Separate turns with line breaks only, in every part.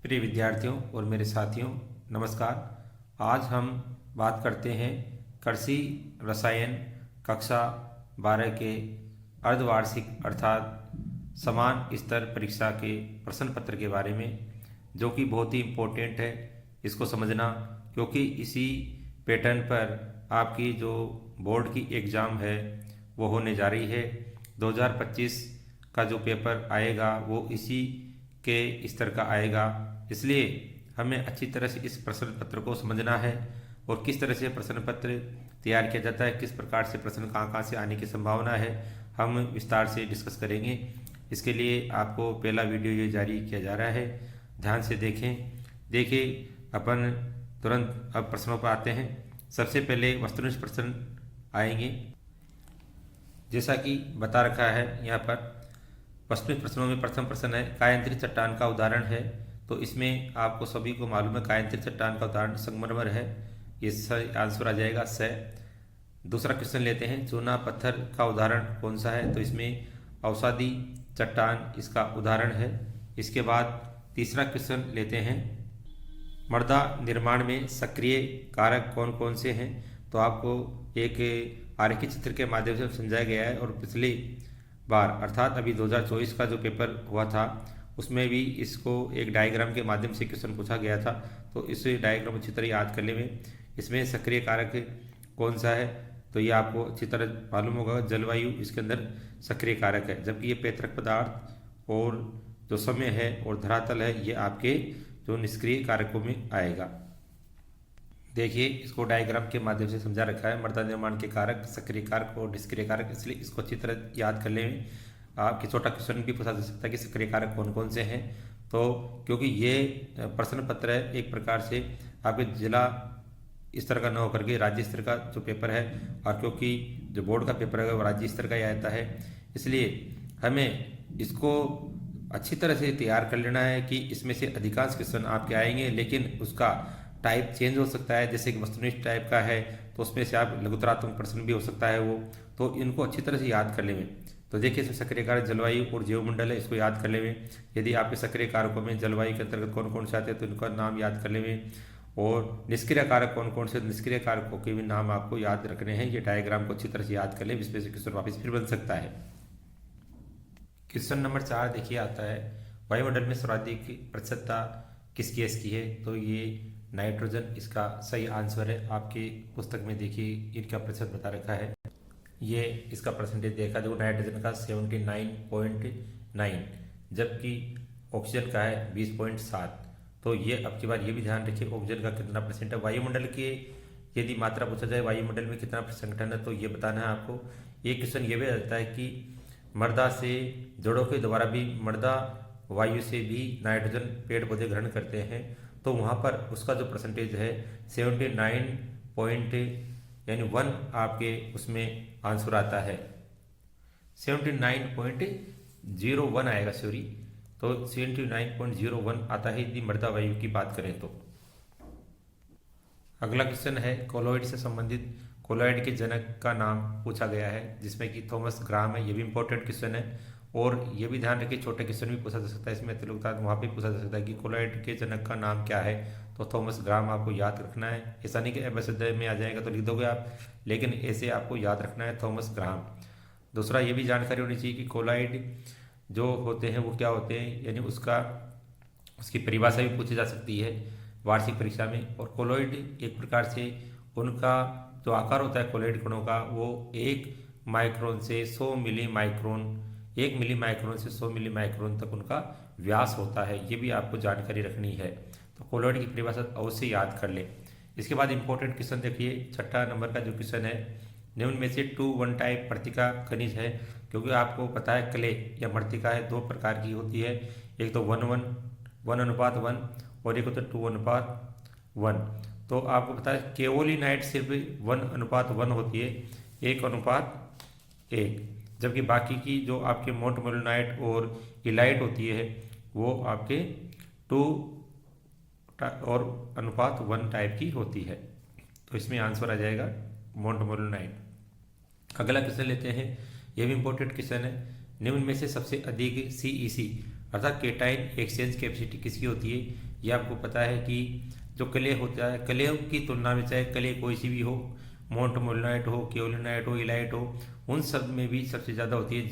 प्रिय विद्यार्थियों और मेरे साथियों, नमस्कार। आज हम बात करते हैं कृषि रसायन कक्षा 12 के अर्धवार्षिक अर्थात समान स्तर परीक्षा के प्रश्न पत्र के बारे में, जो कि बहुत ही इम्पोर्टेंट है इसको समझना, क्योंकि इसी पैटर्न पर आपकी जो बोर्ड की एग्ज़ाम है वो होने जा रही है। 2025 का जो पेपर आएगा वो इसी के स्तर का आएगा, इसलिए हमें अच्छी तरह से इस प्रश्न पत्र को समझना है और किस तरह से प्रश्न पत्र तैयार किया जाता है, किस प्रकार से प्रश्न कहाँ कहाँ से आने की संभावना है, हम विस्तार से डिस्कस करेंगे। इसके लिए आपको पहला वीडियो ये जारी किया जा रहा है, ध्यान से देखिए। अपन तुरंत अब प्रश्नों पर आते हैं। सबसे पहले वस्तुनिष्ठ प्रश्न आएंगे, जैसा कि बता रखा है यहाँ पर। वस्तुनिष्ठ प्रश्नों में प्रथम प्रश्न है कायांतरित चट्टान का उदाहरण है। तो इसमें आपको सभी को मालूम है कायांतरित चट्टान का उदाहरण संगमरमर है, ये सही आंसर आ जाएगा स। दूसरा क्वेश्चन लेते हैं चूना पत्थर का उदाहरण कौन सा है। तो इसमें अवसादी चट्टान इसका उदाहरण है। इसके बाद तीसरा क्वेश्चन लेते हैं मृदा निर्माण में सक्रिय कारक कौन कौन से हैं। तो आपको एक आरेखित चित्र के माध्यम से समझाया गया है, और पिछली बार अर्थात अभी 2024 का जो पेपर हुआ था उसमें भी इसको एक डायग्राम के माध्यम से क्वेश्चन पूछा गया था। तो इस डायग्राम अच्छी तरह याद करने में, इसमें सक्रिय कारक कौन सा है तो ये आपको अच्छी तरह मालूम होगा। जलवायु इसके अंदर सक्रिय कारक है, जबकि ये पैतृक पदार्थ और जो समय है और धरातल है ये आपके जो निष्क्रिय कारकों में आएगा। देखिए, इसको डायग्राम के माध्यम से समझा रखा है, मृदा निर्माण के कारक, सक्रिय कारक और निष्क्रिय कारक, इसलिए इसको अच्छी तरह याद कर लें। आपकी छोटा क्वेश्चन भी पूछा जा सकता है कि सक्रिय कारक कौन कौन से हैं। तो क्योंकि ये प्रश्न पत्र है एक प्रकार से आपके जिला स्तर का न होकर के राज्य स्तर का जो पेपर है, और क्योंकि जो बोर्ड का पेपर है वो राज्य स्तर का ही आता है, इसलिए हमें इसको अच्छी तरह से तैयार कर लेना है कि इसमें से अधिकांश क्वेश्चन आपके आएंगे, लेकिन उसका टाइप चेंज हो सकता है। जैसे कि वस्तुनिष्ठ टाइप का है तो उसमें से आप लघुतरात्मक प्रश्न भी हो सकता है वो, तो इनको अच्छी तरह से याद कर लेंगे। तो देखिए, इसमें सक्रिय कारक जलवायु और जैवमंडल है, इसको याद कर लेंगे। यदि आपके सक्रिय कारकों में जलवायु के अंतर्गत कौन कौन से आते हैं तो इनका नाम याद कर लेंगे, और निष्क्रिय कारक कौन कौन से, निष्क्रिय कारकों के भी नाम आपको याद रखने हैं। ये डायग्राम को अच्छी तरह से याद कर लें, इसमें से क्वेश्चन वापस फिर बन सकता है। क्वेश्चन नंबर 4 देखिए आता है वायुमंडल में सर्वाधिक प्रतिशतता किस गैस की है। तो ये नाइट्रोजन इसका सही आंसर है। आपकी पुस्तक में देखिए इनका प्रतिशत बता रखा है, ये इसका परसेंटेज देखा जो नाइट्रोजन का 79.9, जबकि ऑक्सीजन का है 20.7। तो ये अब की बार ये भी ध्यान रखिए ऑक्सीजन का कितना परसेंट है। वायुमंडल के यदि मात्रा पूछा जाए वायुमंडल में कितना संगठन है तो ये बताना है आपको। एक क्वेश्चन ये भी आता है कि मृदा से जड़ों के द्वारा भी मृदा वायु से भी नाइट्रोजन पेड़ पौधे ग्रहण करते हैं, तो वहाँ पर उसका जो परसेंटेज है 79.1 आपके उसमें आंसर आता है। 79.01 आएगा, सॉरी। तो 79.01 आता है यदि मृदा वायु की बात करें तो। अगला क्वेश्चन है कोलॉइड से संबंधित कोलॉइड के जनक का नाम पूछा गया है, जिसमें कि थॉमस ग्राहम है। ये भी इंपॉर्टेंट क्वेश्चन है, और ये भी ध्यान रखिए छोटे क्वेश्चन भी पूछा जा सकता है इसमें, तो वहाँ पे पूछा जा सकता है कि कोलॉइड के जनक का नाम क्या है। तो थॉमस ग्राहम आपको याद रखना है। ऐसा नहीं कि एमएसएड में आ जाएगा तो लिख दोगे आप, लेकिन ऐसे आपको याद रखना है थॉमस ग्राहम। दूसरा ये भी जानकारी होनी चाहिए कि कोलॉइड जो होते हैं वो क्या होते हैं, यानी उसकी परिभाषा भी पूछी जा सकती है वार्षिक परीक्षा में। और कोलॉइड एक प्रकार से उनका जो आकार होता है कोलॉइड कणों का, वो 1 माइक्रोन से 100 मिली माइक्रोन, 1 मिली माइक्रोन से 100 मिली माइक्रोन तक उनका व्यास होता है। ये भी आपको जानकारी रखनी है, तो कोलॉइड की परिभाषा अवश्य याद कर ले। इसके बाद इंपॉर्टेंट क्वेश्चन देखिए, छठा नंबर का जो क्वेश्चन है, निम्न में से 2:1 टाइप मृत्तिका खनिज है। क्योंकि आपको पता है क्ले या मृत्तिका है 2 प्रकार की होती है, एक तो 1:1 और एक होता है 2:1। तो आपको पता है केओलिनाइट सिर्फ 1:1 होती है, 1:1, जबकि बाकी की जो आपके मोंटमोलिनाइट और इलाइट होती है वो आपके 2:1 टाइप की होती है। तो इसमें आंसर आ जाएगा मोंटमोलिनाइट। अगला क्वेश्चन लेते हैं, ये भी इंपॉर्टेंट क्वेश्चन है। निम्न में से सबसे अधिक CEC अर्थात केटाइन एक्सचेंज कैपेसिटी किसकी होती है। ये आपको पता है कि जो क्ले होता है, क्ले की तुलना में चाहे क्ले कोई सी भी हो, मोन्टमोलिनाइट हो, केओलिनाइट हो, इलाइट हो, उन सब में भी सबसे ज़्यादा होती है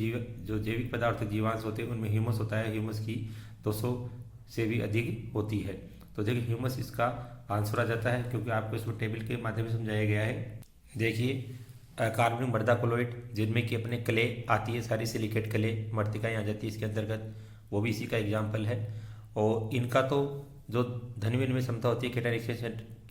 जो जैविक पदार्थ जीवांश होते हैं उनमें ह्यूमस होता है। ह्यूमस की 200 से भी अधिक होती है। तो देखिए ह्यूमस इसका आंसर आ जाता है, क्योंकि आपको इसको टेबल के माध्यम से समझाया गया है। देखिए कार्बनिक मृदा कोलोइड, जिनमें कि अपने क्ले आती है, सारी सिलिकेट क्ले मृतिकाएँ आ जाती है इसके अंतर्गत, वो भी इसी का एग्जाम्पल है। और इनका तो जो धन विनिमय क्षमता होती है कैटायनिक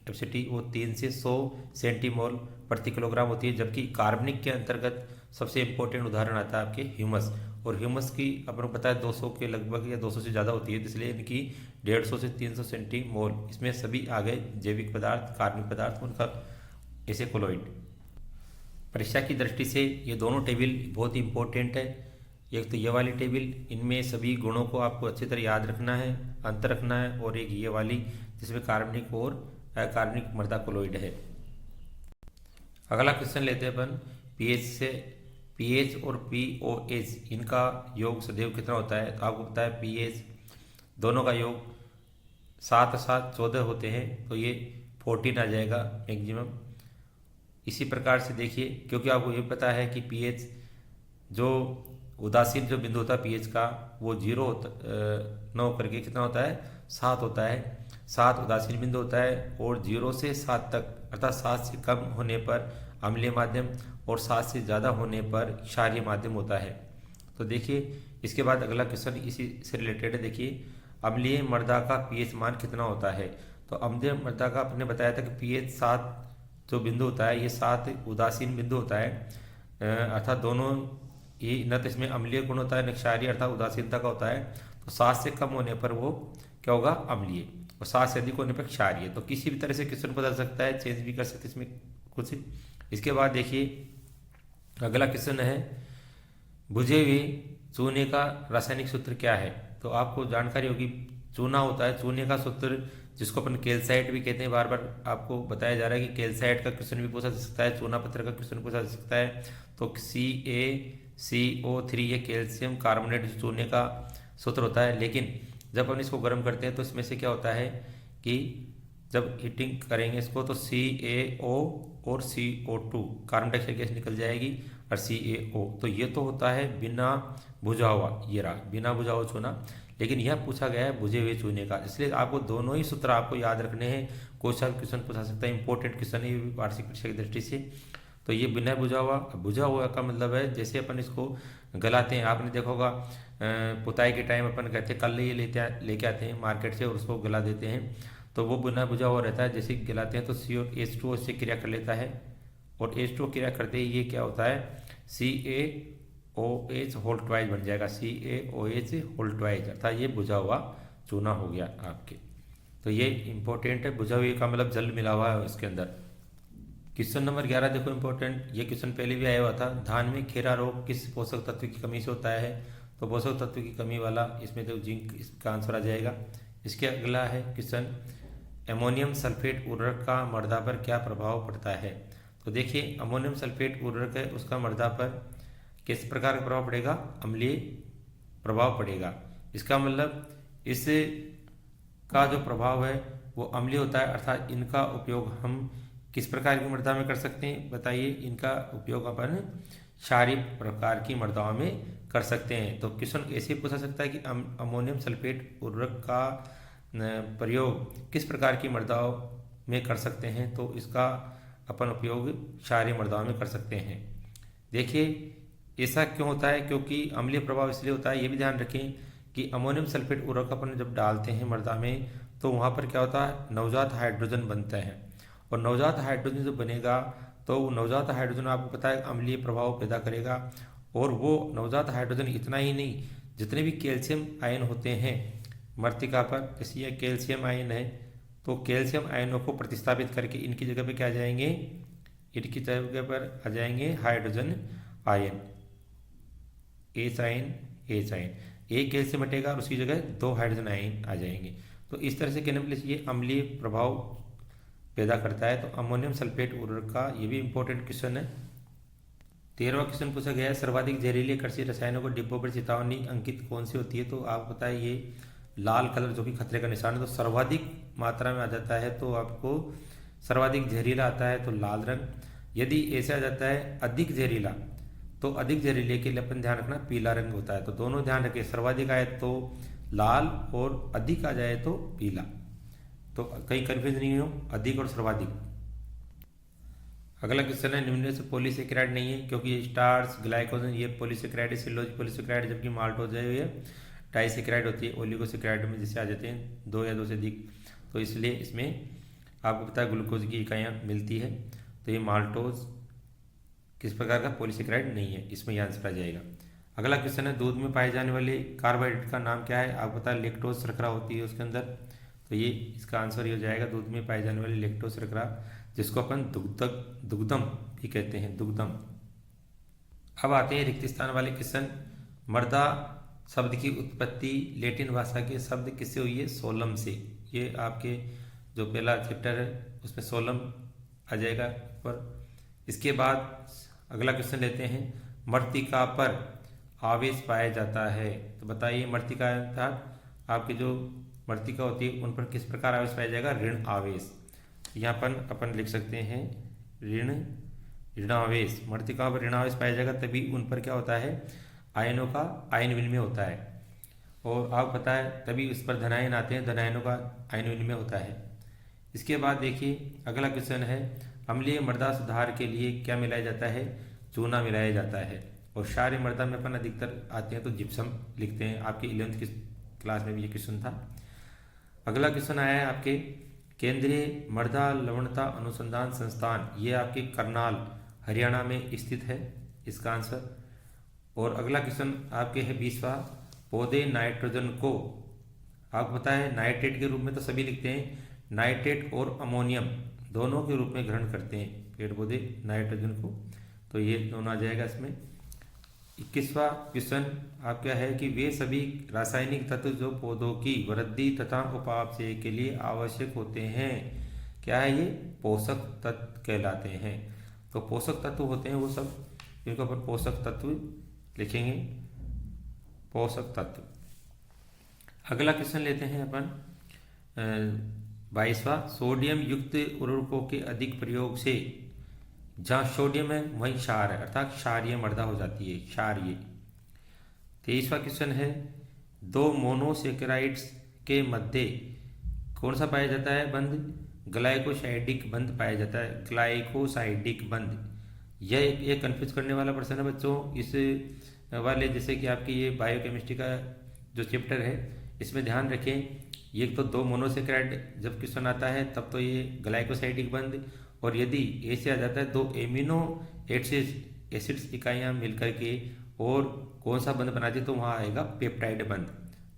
कैपेसिटी, वो 3 से 100 सेंटीमोल प्रति किलोग्राम होती है। जबकि कार्बनिक के अंतर्गत सबसे इंपॉर्टेंट उदाहरण आता है आपके ह्यूमस, और ह्यूमस की अपन को पता है 200 के लगभग या 200 से ज़्यादा होती है, इसलिए इनकी 150 से 300 सेंटीमोल। इसमें सभी आ गए जैविक पदार्थ, कार्बनिक पदार्थ, उनका ऐसे कोलोइड। परीक्षा की दृष्टि से ये दोनों टेबल बहुत ही इंपॉर्टेंट है। एक तो ये वाली टेबल, इनमें सभी गुणों को आपको अच्छी तरह याद रखना है, अंतर रखना है, और एक ये वाली जिसमें कार्बनिक और अकार्बनिक मृदा कोलोइड है। अगला क्वेश्चन लेते हैं अपन पीएच से। पीएच और पीओएच इनका योग सदैव कितना होता है? तो आपको पता है पीएच दोनों का योग 7 7 14 होते हैं, तो ये 14 आ जाएगा मैक्सिमम। इसी प्रकार से देखिए, क्योंकि आपको ये पता है कि पीएच जो उदासीन जो बिंदु होता है पीएच का, वो 0 9 करके कितना होता है? 7 होता है। 7 उदासीन बिंदु होता है, और 0 से 7 तक अर्थात 7 से कम होने पर अम्लीय माध्यम और 7 से ज़्यादा होने पर क्षारीय माध्यम होता है। तो देखिए इसके बाद अगला क्वेश्चन इसी से रिलेटेड है। देखिए अम्लीय मृदा का पीएच मान कितना होता है? तो अम्लीय मृदा का आपने बताया था कि पीएच 7 जो बिंदु होता है, ये 7 उदासीन बिंदु होता है, अर्थात दोनों ये न तो इसमें अम्लीय गुण होता है न क्षारीय अर्थात उदासीनता का होता है। तो 7 से कम होने पर वो क्या होगा? अम्लीय, और 7 से अधिक होने पर क्षारीय। तो किसी भी तरह से क्वेश्चन बदल सकता है, चेंज भी कर सकते इसमें कुछ। इसके बाद देखिए अगला क्वेश्चन है बुझे हुए चूने का रासायनिक सूत्र क्या है? तो आपको जानकारी होगी, चूना होता है, चूने का सूत्र जिसको अपन कैल्साइट भी कहते हैं। बार बार आपको बताया जा रहा है कि कैल्साइट का क्वेश्चन भी पूछा जा सकता है, चूना पत्थर का क्वेश्चन पूछा जा सकता है। तो CaCO3 ये कैल्शियम कार्बोनेट जो चूने का सूत्र होता है। लेकिन जब हम इसको गर्म करते हैं तो इसमें से क्या होता है कि जब हीटिंग करेंगे इसको, तो CaO और CO2 कार्बन डाइऑक्साइड गैस निकल जाएगी, और CaO, तो ये तो होता है बिना बुझा हुआ, ये रहा बिना बुझा हुआ चूना। लेकिन यह पूछा गया है बुझे हुए चूने का, इसलिए आपको दोनों ही सूत्र आपको याद रखने हैं। कोई सा क्वेश्चन पूछा सकता है, इंपॉर्टेंट क्वेश्चन है वार्षिक परीक्षा की दृष्टि से। तो ये बिना बुझा हुआ का मतलब है जैसे अपन इसको गलाते हैं, आपने देखा होगा पुताई के टाइम अपन कहते हैं कल ये लेके आते हैं मार्केट से और उसको गला देते हैं, तो वो बिना बुझा हुआ रहता है। जैसे गलाते हैं तो CH2O से क्रिया कर लेता है, और H2O क्रिया करते ही ये क्या होता है? CaOH होल ट्वाइज बन जाएगा, CaOH होल ट्वाइज, अर्थात ये बुझा हुआ चूना हो गया आपके। तो ये इंपॉर्टेंट है, बुझा हुआ का मतलब जल मिला हुआ है इसके अंदर। क्वेश्चन नंबर 11 देखो इंपॉर्टेंट, ये क्वेश्चन पहले भी आया हुआ था। धान में खेरा रोग किस पोषक तत्व की कमी से होता है? तो पोषक तत्व की कमी वाला इसमें तो जिंक इसका आंसर आ जाएगा। इसके अगला है क्वेश्चन, अमोनियम सल्फेट उर्वरक का मृदा पर क्या प्रभाव पड़ता है? तो देखिए अमोनियम सल्फेट उर्वरक है, उसका मृदा पर किस प्रकार का प्रभाव पड़ेगा? अम्लीय प्रभाव पड़ेगा। इसका मतलब इस का जो प्रभाव है वो अम्लीय होता है, अर्थात इनका उपयोग हम किस प्रकार की मृदा में कर सकते हैं? बताइए। इनका उपयोग अपन क्षारीय प्रकार की मृदाओं में कर सकते हैं। तो क्वेश्चन ऐसे पूछा सकता है कि अमोनियम सल्फेट उर्वरक का प्रयोग किस प्रकार की मृदाओं में कर सकते हैं? तो इसका अपन उपयोग क्षारीय मृदाओं में कर सकते हैं। देखिए ऐसा क्यों होता है? क्योंकि अम्लीय प्रभाव इसलिए होता है, ये भी ध्यान रखें कि अमोनियम सल्फेट उर्वरक अपन जब डालते हैं मृदा में, तो वहाँ पर क्या होता है? नवजात हाइड्रोजन बनता है, और नवजात हाइड्रोजन जो बनेगा तो वो नवजात हाइड्रोजन आपको पता है अम्लीय प्रभाव पैदा करेगा। और वो नवजात हाइड्रोजन इतना ही नहीं, जितने भी कैल्शियम आयन होते हैं मृतिका पर, जैसे ये कैल्शियम आयन है, तो कैल्शियम आयनों को प्रतिस्थापित करके इनकी जगह पे क्या आ जाएंगे? इनकी जगह पर आ जाएंगे hydrogen ion, H ion, H ion. एक कैल्शियम हटेगा और उसकी जगह 2 हाइड्रोजन आयन आ जाएंगे। तो इस तरह से कहने के लिए ये अम्लीय प्रभाव पैदा करता है। तो अमोनियम सल्फेट उर्वरक का ये भी इंपॉर्टेंट क्वेश्चन है। 13वां क्वेश्चन पूछा गया है, सर्वाधिक जहरीले कृषि रसायनों को डिब्बों पर चेतावनी अंकित कौन सी होती है? तो आप बताइए, ये लाल कलर जो कि खतरे का निशान है, तो सर्वाधिक मात्रा में आ जाता है तो आपको सर्वाधिक जहरीला आता है तो लाल रंग। यदि ऐसे आ जाता है अधिक जहरीला, तो अधिक जहरीले के लिए अपन ध्यान रखना पीला रंग होता है। तो दोनों ध्यान रखें, सर्वाधिक आए तो लाल और अधिक आ जाए तो पीला। तो कहीं कंफ्यूज नहीं हो, अधिक और सर्वाधिक। अगला क्वेश्चन है, निम्न में से पॉलीसेकेराइड नहीं है, क्योंकि ये स्टार्च, ग्लाइकोजन ये पॉलीसेकेराइड है, सेलुलोज पॉलीसेकेराइड, जबकि माल्टोज है ये डाइसेकेराइड होती है। ओलिगोसेकेराइड में जैसे आ जाते हैं दो या दो से अधिक, तो इसलिए इसमें आपको पता है ग्लूकोज की इकाइयाँ मिलती है। तो ये माल्टोज किस प्रकार का पॉलीसेकेराइड नहीं है, इसमें यह आंसर आ जाएगा। अगला क्वेश्चन है, दूध में पाए जाने वाले कार्बोहाइड्रेट का नाम क्या है। आपको पता है लेक्टोज शर्करा होती है उसके अंदर, तो ये इसका आंसर ये हो जाएगा, दूध में पाए जाने वाली लेक्टोज शर्करा, जिसको अपन दुग्धम भी कहते हैं, दुग्धम। अब आते हैं रिक्त स्थान वाले क्वेश्चन। मर्दा शब्द की उत्पत्ति लैटिन भाषा के शब्द किससे हुई है, सोलम से। ये आपके जो पहला चैप्टर है उसमें सोलम आ जाएगा पर। इसके बाद अगला क्वेश्चन लेते हैं, मृत्तिका पर आवेश पाया जाता है। तो बताइए मृत्तिका अर्थात आपकी जो मृत्तिका होती है उन पर किस प्रकार आवेश पाया जाएगा, ऋण आवेश। यहाँ पर अपन लिख सकते हैं ऋणावेश। मृत्तिका पर ऋणावेश पाया जाएगा तभी उन पर क्या होता है, आयनों का आयन विनिमय होता है। और आप पता है तभी उस पर धनायन आते हैं, धनायनों का आयन विनिमय होता है। इसके बाद देखिए अगला क्वेश्चन है, अम्लीय मृदा सुधार के लिए क्या मिलाया जाता है, चूना मिलाया जाता है। और क्षारीय मृदा में अपन अधिकतर आते हैं तो जिप्सम लिखते हैं, आपकी 11वीं की क्लास में भी ये क्वेश्चन था। अगला क्वेश्चन आया है आपके, केंद्रीय मृदा लवणता अनुसंधान संस्थान, ये आपके करनाल हरियाणा में स्थित है, इसका आंसर। और अगला क्वेश्चन आपके है 20वां, पौधे नाइट्रोजन को, आपको पता है नाइट्रेट के रूप में तो सभी लिखते हैं, नाइट्रेट और अमोनियम दोनों के रूप में ग्रहण करते हैं पेड़ पौधे नाइट्रोजन को, तो ये दोनों आ जाएगा इसमें। 21वां क्वेश्चन आपका है कि वे सभी रासायनिक तत्व जो पौधों की वृद्धि तथा उपापचय के लिए आवश्यक होते हैं, क्या है ये, पोषक तत्व कहलाते हैं। तो पोषक तत्व होते हैं वो सब, इनके ऊपर पोषक तत्व लिखेंगे, पोषक तत्व। अगला क्वेश्चन लेते हैं अपन 22वां, सोडियम युक्त उर्वरकों के अधिक प्रयोग से, जहाँ सोडियम है वहीं क्षार है, अर्थात क्षारीय मृदा हो जाती है, क्षारीय। 23वां क्वेश्चन है, दो मोनोसेकेराइड्स के मध्य कौन सा पाया जाता है बंध, ग्लाइकोसाइडिक बंध पाया जाता है, ग्लाइकोसाइडिक बंध। यह कंफ्यूज करने वाला प्रश्न है बच्चों, इस वाले जैसे कि आपकी ये बायोकेमिस्ट्री का जो चैप्टर है इसमें ध्यान रखें, ये तो दो मोनोसेकेराइड जब क्वेश्चन आता है तब तो ये ग्लाइकोसाइडिक बंध, और यदि ऐसे आ जाता है दो एमिनो एसिड्स इकाइयाँ मिलकर के और कौन सा बंध बनाती है तो वहाँ आएगा पेप्टाइड बंध।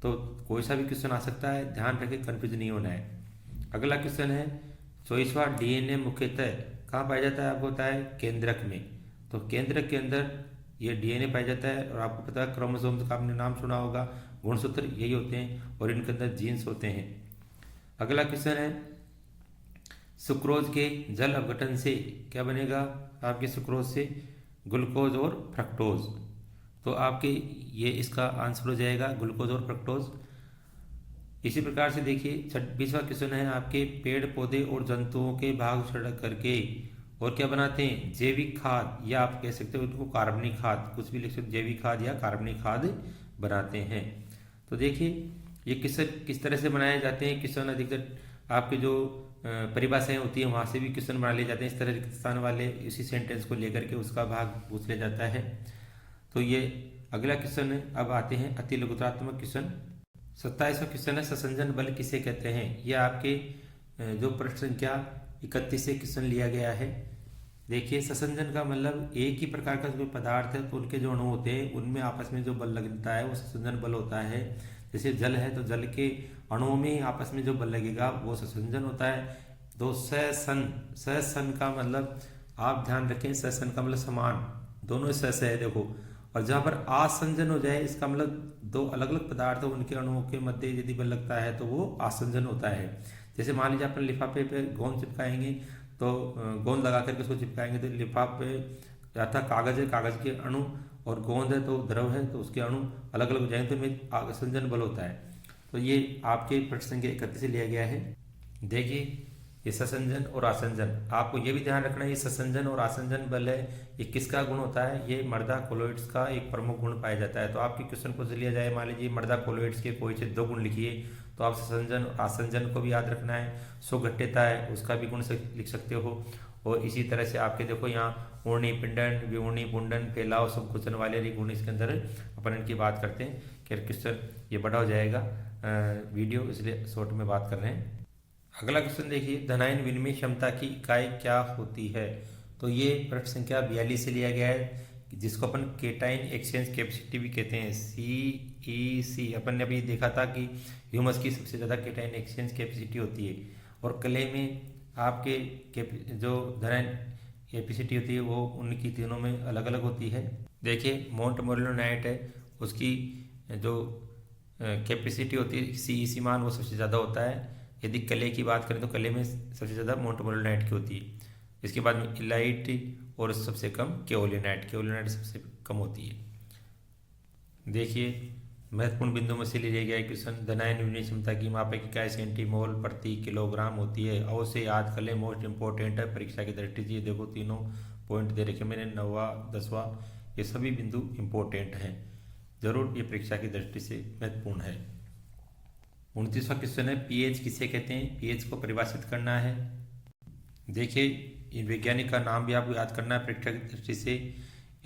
तो कोई सा भी क्वेश्चन आ सकता है, ध्यान रखें, कंफ्यूज नहीं होना है। अगला क्वेश्चन है 24वां, डीएनए मुख्यतः कहाँ पाया जाता है, आपको होता है केंद्रक में। तो केंद्रक के अंदर ये डीएनए पाया जाता है, और आपको पता है क्रोमोसोम का आपने नाम सुना होगा, गुणसूत्र यही होते हैं और इनके अंदर जीन्स होते हैं। अगला क्वेश्चन है, सुक्रोज के जल अपघटन से क्या बनेगा, आपके सुक्रोज से ग्लूकोज और फ्रक्टोज। तो आपके ये इसका आंसर हो जाएगा ग्लूकोज और फ्रक्टोज। इसी प्रकार से देखिए 26वां क्वेश्चन है आपके, पेड़ पौधे और जंतुओं के भाग सड़क करके और क्या बनाते हैं, जैविक खाद, या आप कह सकते हो उनको कार्बनिक खाद, कुछ भी लिख सकते, जैविक खाद या कार्बनिक खाद बनाते हैं। तो देखिए ये किस तरह से बनाए जाते हैं क्वेश्चन, अधिकतर आपके जो परिभाषाएं होती है वहाँ से भी क्वेश्चन बना लिए जाते हैं। इस तरह रिक्त स्थान वाले इसी सेंटेंस को लेकर के उसका भाग पूछ लिया जाता है। तो ये अगला क्वेश्चन है। अब आते हैं अति लघुतात्मक क्वेश्चन। 27वां क्वेश्चन है, ससंजन बल किसे कहते हैं। यह आपके जो प्रश्न संख्या 31 से क्वेश्चन लिया गया है। देखिए ससंजन का मतलब एक ही प्रकार का जो पदार्थ है तो उनके जो अणु होते हैं उनमें आपस में जो बल लगता है वो ससंजन बल होता है। जैसे जल है तो जल के अणुओं में आपस में जो बल लगेगा वो ससंजन होता है। तो ससन का मतलब आप ध्यान रखें, ससन का मतलब समान, दोनों सस है देखो। और जहाँ पर आसंजन हो जाए इसका मतलब दो अलग अलग पदार्थ उनके अणुओं के मध्य यदि बल लगता है तो वो आसंजन होता है। जैसे मान लीजिए अपन लिफाफे पे गोंद चिपकाएंगे तो गोंद लगा करके उसको चिपकाएंगे तो लिफाफे अर्थात कागज है, कागज के अणु, और गोंद है तो द्रव है तो उसके अणु अलग अलग हो जाएंगे तो इनमें आसंजन बल होता है। तो ये आपके प्रश्न संख्या 31 से लिया गया है। देखिए ये ससंजन और आसंजन, आपको ये भी ध्यान रखना है ये ससंजन और आसंजन बल है, ये किसका गुण होता है, ये मृदा कोलोइड्स का एक प्रमुख गुण पाया जाता है। तो आपके क्वेश्चन को लिया जाए, मान लीजिए मृदा कोलोइड्स के कोई से 2 गुण लिखिए, तो आप ससंजन और आसंजन को भी याद रखना है। सुघट्यता है उसका भी गुण लिख सकते हो। और इसी तरह से आपके देखो यहाँ ऊर्णी पिंडन, विऊर्णी पुंडन, फैलाव, सब कुचन वाले गुण इसके अंदर अपन इनकी बात करते हैं। कि क्वेश्चन ये बड़ा हो जाएगा वीडियो, इसलिए शॉर्ट में बात कर रहे हैं। अगला क्वेश्चन देखिए, धनायन विनिमय क्षमता की इकाई क्या होती है। तो ये प्रश्न संख्या 42 से लिया गया है, जिसको अपन केटाइन एक्सचेंज कैपेसिटी भी कहते हैं, CEC। अपन ने अभी देखा था कि ह्यूमस की सबसे ज़्यादा केटाइन एक्सचेंज कैपेसिटी होती है, और क्ले में आपके जो धनायन कैपेसिटी होती है वो उनकी तीनों में अलग अलग होती है। देखिए मोंट मोलिनोनाइट है, उसकी जो कैपेसिटी होती है CEC मान वो सबसे ज़्यादा होता है। यदि कले की बात करें तो कले में सबसे ज़्यादा मोंट मोलिनाइट की होती है। इसके बाद में इलाइट और सबसे कम केओलिनाइट सबसे कम होती है। देखिए महत्वपूर्ण बिंदु में से लिया गया है क्वेश्चन, धनायन विनिमय क्षमता की मापक इकाई सेंटीमोल प्रति किलोग्राम होती है। अवश्य याद कर लें, मोस्ट इंपॉर्टेंट है परीक्षा की दृष्टि से। देखो तीनों पॉइंट दे रखे मैंने, 9वां 10वां, ये सभी बिंदु इंपॉर्टेंट हैं, जरूर ये परीक्षा की दृष्टि से महत्वपूर्ण है। 29वां क्वेश्चन है, पीएच किसे कहते हैं, पीएच को परिभाषित करना है। देखिए इन वैज्ञानिक का नाम भी आपको याद करना है परीक्षा की दृष्टि से,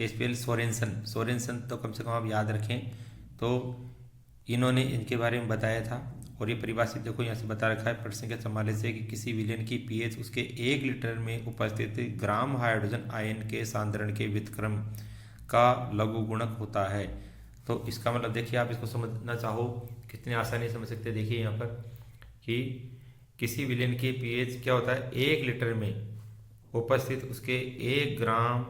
एसपीएल सोरेनसन तो कम से कम आप याद रखें। तो इन्होंने इनके बारे में बताया था, और ये परिभाषित देखो यहाँ से बता रखा है प्रश्न के संभाले से कि किसी विलयन की पीएच उसके 1 लीटर में उपस्थित ग्राम हाइड्रोजन आयन के सांद्रण के व्युत्क्रम का लघु गुणक होता है। तो इसका मतलब देखिए, आप इसको समझना चाहो कितनी आसानी से समझ सकते हैं। देखिए यहाँ पर कि किसी विलयन के पीएच क्या होता है, 1 लीटर में उपस्थित उसके 1 ग्राम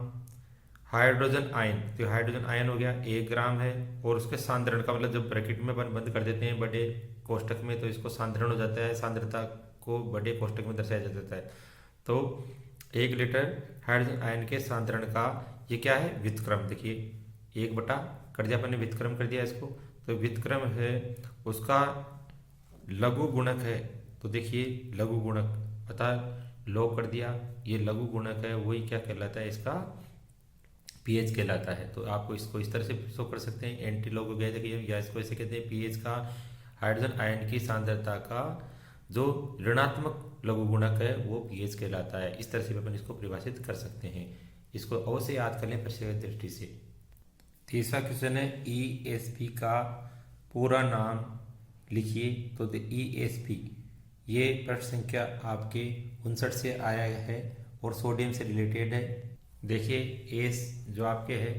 हाइड्रोजन आयन, तो हाइड्रोजन आयन हो गया 1 ग्राम है, और उसके सांद्रण का मतलब जब ब्रैकेट में बंद कर देते हैं बड़े कोष्टक में, तो इसको सांद्रण हो जाता है, सांद्रता को बड़े कोष्टक में दर्शाया जाता है। तो 1 लीटर हाइड्रोजन आयन के सांद्रण का ये क्या है, व्युत्क्रम। देखिए 1 बटा कर दिया अपन ने, व्युत्क्रम कर दिया इसको, तो व्युत्क्रम है उसका लघु गुणक है। तो देखिए लघु गुणक पता लॉग कर दिया, ये लघु गुणक है, वही क्या कहलाता है, इसका पीएच कहलाता है। तो आपको इसको इस तरह से शो कर सकते हैं, एंटी लॉग हो गया देखिए, या इसको ऐसे कहते हैं पीएच का हाइड्रोजन आयन की सांद्रता का जो ऋणात्मक लघु गुणक है वो पीएच कहलाता है। इस तरह से अपन इसको परिभाषित कर सकते हैं, इसको अवश्य याद कर लें परीक्षा की दृष्टि से। 30वां क्वेश्चन है, ESP का पूरा नाम लिखिए। तो ESP ये प्रश्न संख्या आपके 59 से आया है और सोडियम से रिलेटेड है। देखिए एस जो आपके है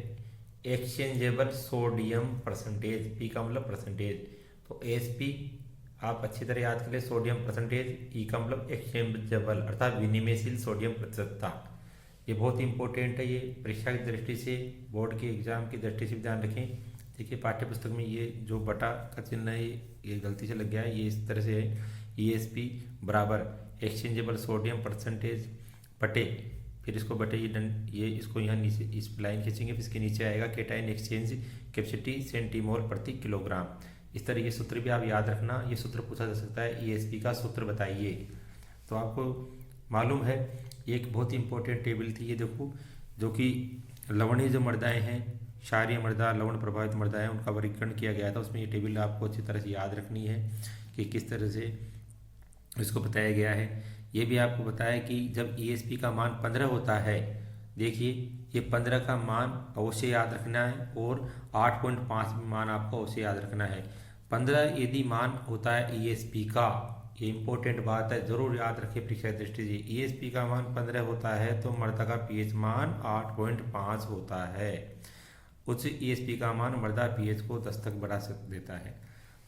एक्सचेंजेबल सोडियम परसेंटेज, पी का मतलब परसेंटेज, तो एसपी आप अच्छी तरह याद कर ले, सोडियम परसेंटेज, ई का मतलब एक्सचेंजेबल अर्थात विनिमयशील सोडियम प्रतिशतता। ये बहुत इंपॉर्टेंट है, ये परीक्षा की दृष्टि से, बोर्ड के एग्जाम की दृष्टि से भी ध्यान रखें। देखिए पाठ्य पुस्तक में ये जो बटा का चिन्ह है ये गलती से लग गया है, ये इस तरह से है, ESP बराबर एक्सचेंजेबल सोडियम परसेंटेज बटे, फिर इसको बटे ये इसको यहाँ नीचे इस लाइन खींचेंगे, फिर इसके नीचे आएगा केटाइन एक्सचेंज कैपेसिटी सेंटीमोल प्रति किलोग्राम। इस तरह ये सूत्र भी आप याद रखना, ये सूत्र पूछा जा सकता है, ESP का सूत्र बताइए। तो आपको मालूम है एक बहुत ही इंपॉर्टेंट टेबल थी ये, देखो जो कि लवणीय जो मृदाएँ हैं, क्षारीय मृदा, लवण प्रभावित मृदाएँ, उनका वर्गीकरण किया गया था। उसमें ये टेबल आपको अच्छी तरह से याद रखनी है कि किस तरह से इसको बताया गया है। ये भी आपको बताया कि जब ESP का मान 15 होता है, देखिए ये 15 का मान अवश्य याद रखना है, और 8.5 मान आपको अवश्य याद रखना है। 15 यदि मान होता है ESP का, ये इंपॉर्टेंट बात है, जरूर याद रखिए परीक्षा दृष्टि से, ESP का मान 15 होता है तो मृदा का pH मान 8.5 होता है। उच्च ESP का मान मृदा pH को 10 तक बढ़ा देता है,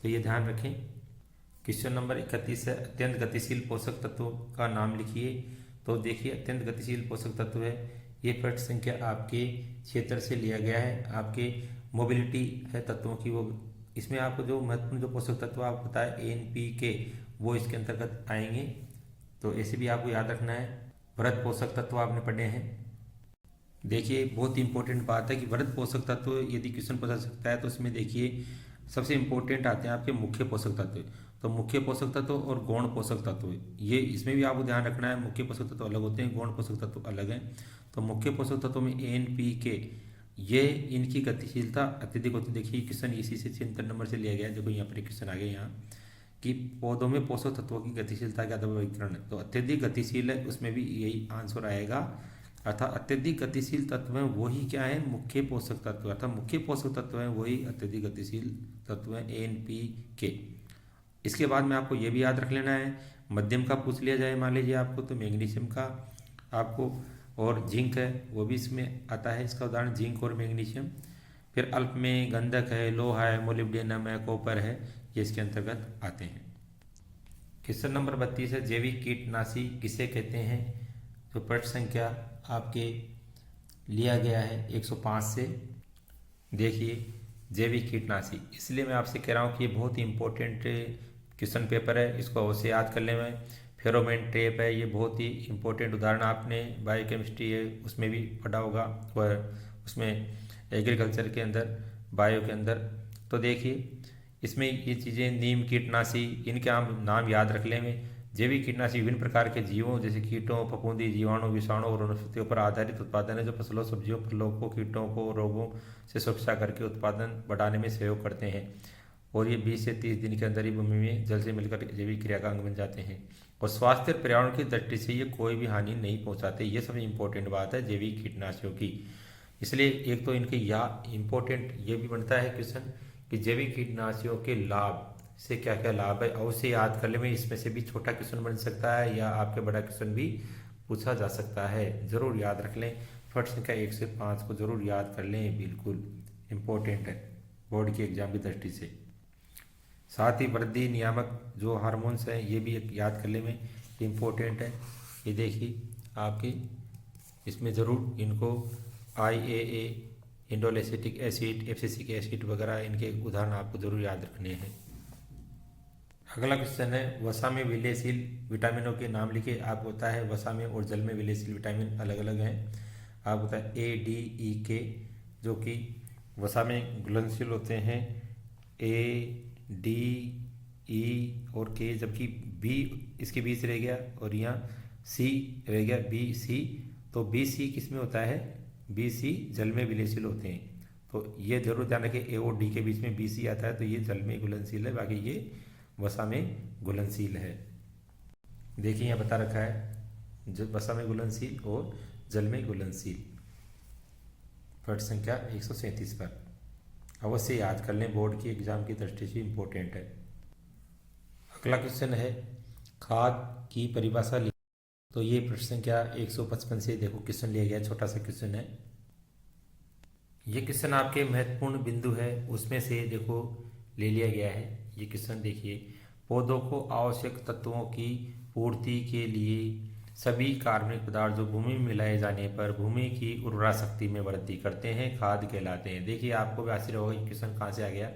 तो ये ध्यान रखें। क्वेश्चन नंबर 31 है, अत्यंत गतिशील पोषक तत्वों का नाम लिखिए। तो देखिए अत्यंत गतिशील पोषक तत्व है, ये प्रश्न संख्या आपके क्षेत्र से लिया गया है, आपके मोबिलिटी है तत्वों की, वो इसमें आपको जो महत्वपूर्ण जो पोषक तत्व आपको पता है NPK, वो इसके अंतर्गत आएंगे। तो ऐसे भी आपको याद रखना है। वृहद पोषक तत्व आपने पढ़े हैं। देखिए बहुत इंपॉर्टेंट बात है कि वृहद पोषक तत्व यदि क्वेश्चन पूछा सकता है तो उसमें देखिए सबसे इम्पोर्टेंट आते हैं आपके मुख्य पोषक तत्व। तो मुख्य पोषक तत्व और गौण पोषक तत्व, ये इसमें भी आपको ध्यान रखना है। मुख्य पोषक तत्व अलग होते हैं, गौण पोषक तत्व अलग हैं। तो मुख्य पोषक तत्व में NPK, ये इनकी गतिशीलता अत्यधिक होती है। देखिए क्वेश्चन इसी से चिंतन नंबर से लिया गया है। देखो यहाँ पर क्वेश्चन आ गया यहाँ कि पौधों में पोषक तत्वों की गतिशीलता का वर्गीकरण है। तो अत्यधिक गतिशील है, उसमें भी यही आंसर आएगा। अर्थात अत्यधिक गतिशील तत्व हैं वही क्या है, मुख्य पोषक तत्व। अर्थात मुख्य पोषक तत्व हैं वही अत्यधिक गतिशील तत्व हैं NPK। इसके बाद में आपको ये भी याद रख लेना है, मध्यम का पूछ लिया जाए मान लीजिए आपको, तो मैग्नीशियम का आपको, और जिंक है वो भी इसमें आता है, इसका उदाहरण जिंक और मैग्नीशियम। फिर अल्प में गंधक है, लोहा है, मोलिब्डेनम है, कॉपर है, ये इसके अंतर्गत आते हैं। क्वेश्चन नंबर 32 है, जैविक कीटनाशी किसे कहते हैं। तो प्रश्न संख्या आपके लिया गया है 105 से। देखिए जैविक कीटनाशी, इसलिए मैं आपसे कह रहा हूँ कि ये बहुत ही इंपॉर्टेंट क्वेश्चन पेपर है, इसको अवश्य याद कर लें। मैं फेरोमेन ट्रैप है, ये बहुत ही इंपॉर्टेंट उदाहरण आपने बायोकेमिस्ट्री है उसमें भी पढ़ा होगा, और उसमें एग्रीकल्चर के अंदर, बायो के अंदर। तो देखिए इसमें ये चीज़ें, नीम कीटनाशी, इनके हम नाम याद रख लें। जैविक कीटनाशी विभिन्न प्रकार के जीवों जैसे कीटों, फफूंदी, जीवाणु, विषाणु और वनस्पतियों पर आधारित उत्पादन है, जो फसलों, सब्जियों, फलों को कीटों को, रोगों से सुरक्षा करके उत्पादन बढ़ाने में सहयोग करते हैं। और ये 20 से 30 दिन के अंदर ही भूमि में जल से मिलकर जैविक क्रिया का अंग बन जाते हैं। और स्वास्थ्य और पर्यावरण की दृष्टि से ये कोई भी हानि नहीं पहुँचाते। ये सबसे इम्पोर्टेंट बात है जैविक कीटनाशियों की। इसलिए एक तो इनके या इम्पोर्टेंट ये भी बनता है क्वेश्चन कि जैविक कीटनाशियों के लाभ से क्या क्या लाभ है, अवश्य याद कर लें। इसमें से भी छोटा क्वेश्चन बन सकता है या आपके बड़ा क्वेश्चन भी पूछा जा सकता है, जरूर याद रख लें। प्रश्न संख्या 1 से 5 को जरूर याद कर लें, बिल्कुल इम्पोर्टेंट है बोर्ड के एग्जाम की दृष्टि से। साथ ही वृद्धि नियामक जो हार्मोन्स हैं ये भी याद कर लें, इम्पोर्टेंट है। ये देखिए आपके इसमें ज़रूर इनको IAA, इंडोलेसिटिक एसिड, एब्सिसिक एसिड वगैरह, इनके उदाहरण आपको जरूर याद रखने हैं। अगला क्वेश्चन है, वसा में विलयशील विटामिनों के नाम लिखे। आपको होता है वसा में और जल में विलयशील विटामिन अलग अलग हैं। आपको होता है ADEK जो कि वसा में घुलनशील होते हैं, ADE और K, जबकि B इसके बीच रह गया और यहाँ C रह गया, BC। तो BC किस में होता है, BC जल में विलयशील होते हैं। तो ये जरूर ध्यान रखें, A और D के बीच में BC आता है, तो ये जल में घुलनशील है, बाकी ये वसा में घुलनशील है। देखिए यहाँ बता रखा है जो वसा में घुलनशील और जल में घुलनशील। प्रश्न संख्या 137 पर अवश्य याद कर लें, बोर्ड की एग्जाम की दृष्टि से इम्पोर्टेंट है। अगला क्वेश्चन है, खाद की परिभाषा लिखी। तो ये प्रश्न संख्या 155 से देखो क्वेश्चन लिया गया, छोटा सा क्वेश्चन है। ये क्वेश्चन आपके महत्वपूर्ण बिंदु है उसमें से देखो ले लिया गया है। ये क्वेश्चन देखिए, पौधों को आवश्यक तत्वों की पूर्ति के लिए सभी कार्बनिक पदार्थ जो भूमि में मिलाए जाने पर भूमि की उर्वरा शक्ति में वृद्धि करते हैं खाद कहलाते हैं। देखिए आपको भी आश्चर्य होगा कि क्वेश्चन कहाँ से आ गया,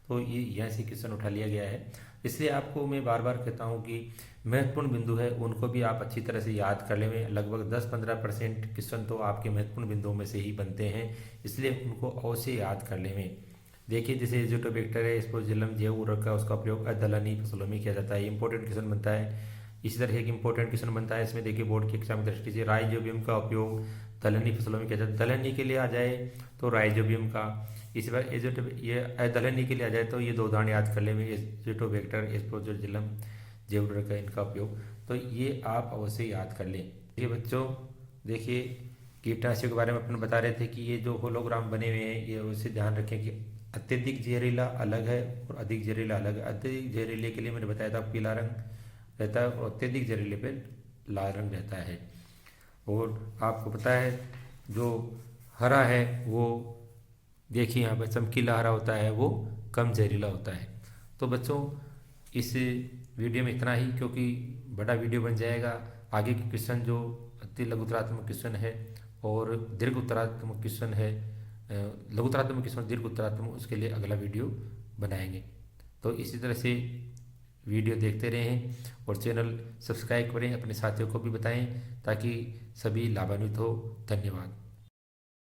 तो ये यहाँ से क्वेश्चन उठा लिया गया है। इसलिए आपको मैं बार बार कहता हूँ कि महत्वपूर्ण बिंदु है उनको भी आप अच्छी तरह से याद कर लें। लगभग 10-15% क्वेश्चन तो आपके महत्वपूर्ण बिंदुओं में से ही बनते हैं, इसलिए उनको अवश्य याद कर लें। देखिए जैसे एजोटोबैक्टर है, स्पोर्जिलम जैव उर्वरक का उसका प्रयोग दलहनी फसलों में किया जाता है, इंपॉर्टेंट क्वेश्चन बनता है। इसी तरह एक इंपॉर्टेंट क्वेश्चन बनता है इसमें, देखिए बोर्ड की एग्जाम की दृष्टि से, राइजोबियम का उपयोग दलहनी फसलों में किया जाता है। दलहनी के लिए आ जाए तो राइजोबियम का, इसी बार ये दलहनी के लिए आ जाए तो ये 2 उदाहरण याद कर लें, एजोटोबैक्टर, स्पोर्जिलम जैव उर्वरक का इनका उपयोग, तो ये आप अवश्य याद कर लें। देखिए बच्चों, देखिए कीटनाशक के बारे में अपन बता रहे थे कि ये जो होलोग्राम बने हुए हैं ये अवश्य ध्यान रखें कि अत्यधिक जहरीला अलग है और अधिक जहरीला अलग है। अत्यधिक जहरीले के लिए मैंने बताया था पीला रंग रहता है और अत्यधिक जहरीले पे लाल रंग रहता है। और आपको पता है जो हरा है वो देखिए यहाँ पर चमकीला हरा होता है, वो कम जहरीला होता है। तो बच्चों इस वीडियो में इतना ही, क्योंकि बड़ा वीडियो बन जाएगा। आगे के क्वेश्चन जो अति लघुतरात्मक क्वेश्चन है और दीर्घ उत्तरात्मक क्वेश्चन है, लघुतरात्मक क्वेश्चन दीर्घ उत्तरात्मक, उसके लिए अगला वीडियो बनाएंगे। तो इसी तरह से वीडियो देखते रहें और चैनल सब्सक्राइब करें, अपने साथियों को भी बताएं ताकि सभी लाभान्वित हो। धन्यवाद।